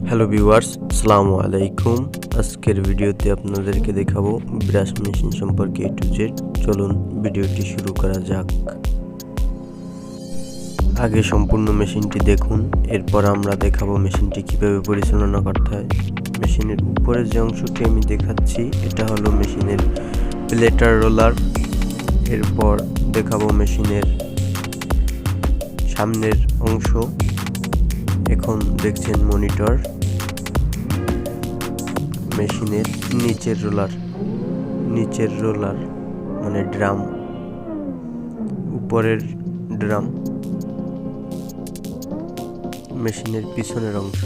Hello viewers, আসসালামু আলাইকুম। আজকের ভিডিওতে আপনাদেরকে দেখাবো ব্রাশ মেশিন সম্পর্কে A to Z। চলুন ভিডিওটি শুরু করা যাক। আগে সম্পূর্ণ মেশিনটি দেখুন, এরপর আমরা দেখাবো মেশিনটি কিভাবে পরিচালনা করতে হয়। মেশিনের উপরে যে অংশটি আমি দেখাচ্ছি এটা হলো মেশিনের প্লেটার রোলার। এরপর দেখাবো মেশিনের সামনের অংশ। এখন দেখছেন মনিটর। মেশিনের নিচের রোলার মানে ড্রাম, উপরের ড্রাম। মেশিনের পিছনের অংশ,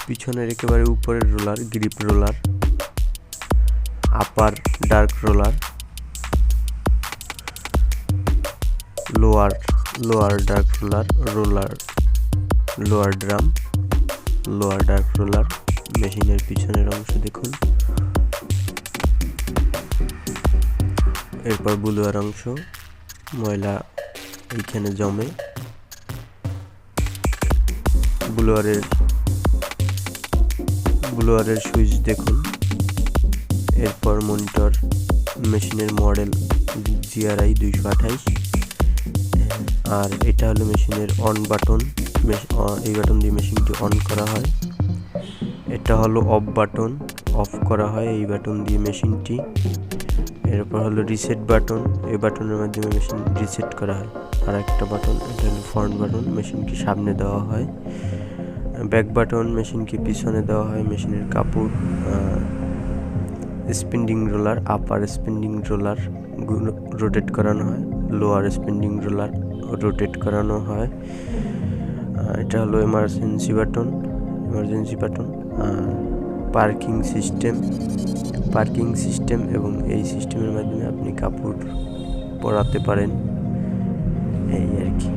পিছনের একেবারে উপরের roller grip roller, upper dark roller, lower dark roller, lower drum, lower dark roller. মেশিনের পিছনের অংশ দেখুন। এরপর ব্লুয়ার অংশ, ময়লা এইখানে জমে। ব্লুয়ারের সুইচ দেখুন। এরপর মনিটর, মেশিনের মডেল GRI 228। আর এটা হলো মেশিনের অন বাটন, এই বাটন দিয়ে মেশিনটি অন করা হয়। এটা হলো অফ বাটন, অফ করা হয় এই বাটন দিয়ে মেশিনটি। এরপর হলো রিসেট বাটন, এই বাটনের মাধ্যমে মেশিন রিসেট করা হয়। আর একটা বাটন, এটা হলো ফ্রন্ট বাটন, মেশিনকে সামনে দেওয়া হয়। ব্যাক বাটন, মেশিনকে পিছনে দেওয়া হয়। মেশিনের কাপড়, স্পিন্ডিং রোলার, আপার স্পিন্ডিং রোলার রোটেট করানো হয়, লোয়ার স্পিন্ডিং রোলার রোটেট করানো হয়। এটা হলো এমার্জেন্সি বাটন। পার্কিং সিস্টেম এবং এই সিস্টেমের মাধ্যমে আপনি কাপড় পরাতে পারেন, এই আর কি।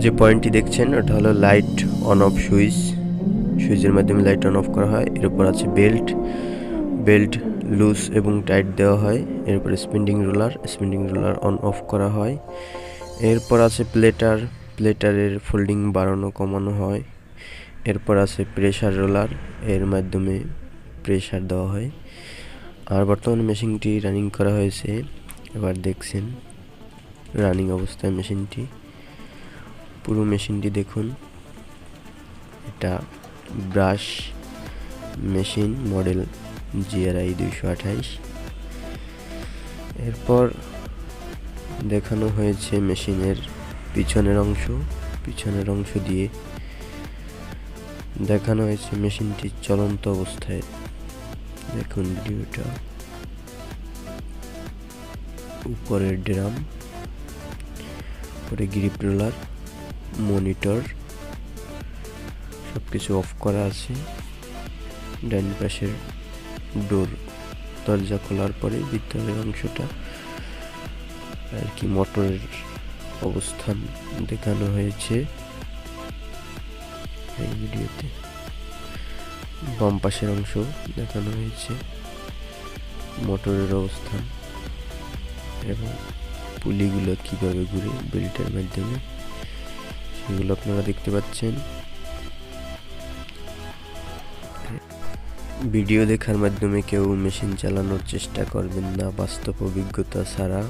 যে পয়েন্টটি দেখছেন ওটা হলো লাইট অন অফ সুইচের মাধ্যমে লাইট অন অফ করা হয়। এর উপর আছে বেল্ট লুজ এবং টাইট দেওয়া হয়। এরপর স্পিন্ডিং রোলার অন অফ করা হয়। এরপর আছে প্লেটারের ফোল্ডিং বাড়ানো কমানো হয়। এরপর আছে প্রেসার রোলার, এর মাধ্যমে প্রেসার দেওয়া হয়। আর বর্তমানে মেশিনটি রানিং করা হয়েছে, এবার দেখছেন রানিং অবস্থায় মেশিনটি। পুরো মেশিনটি দেখুন। এটা ব্রাশ মেশিন মডেল GRI 228। এরপর দেখানো হয়েছে মেশিনের পিছনের অংশ দিয়ে দেখানো হয়েছে মেশিনটি চলন্ত অবস্থায়। দেখুন ভিডিওটা। উপরের ড্রাম, উপরে গ্রিপ রোলার, মনিটর সবকিছু অফ করা আছে। ডান পাশের দরজা খোলার পরে ভিতরের অংশটা আর কি মোটরের অবস্থান দেখানো হয়েছে এই ভিডিওতে। বাম পাশের অংশ দেখানো হয়েছে, মোটরের অবস্থান এবং পুলিগুলো কিভাবে ঘুরে বেল্টের মাধ্যমে, সেগুলো আপনারা দেখতে পাচ্ছেন। ভিডিও দেখার মাধ্যমে কেউ মেশিন চালানোর চেষ্টা করবেন না বাস্তব অভিজ্ঞতা ছাড়া।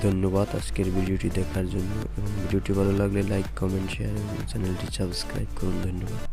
ধন্যবাদ আজকের ভিডিওটি দেখার জন্য, এবং ভিডিওটি ভালো লাগলে লাইক, কমেন্ট, শেয়ার এবং চ্যানেলটি সাবস্ক্রাইব করুন। ধন্যবাদ।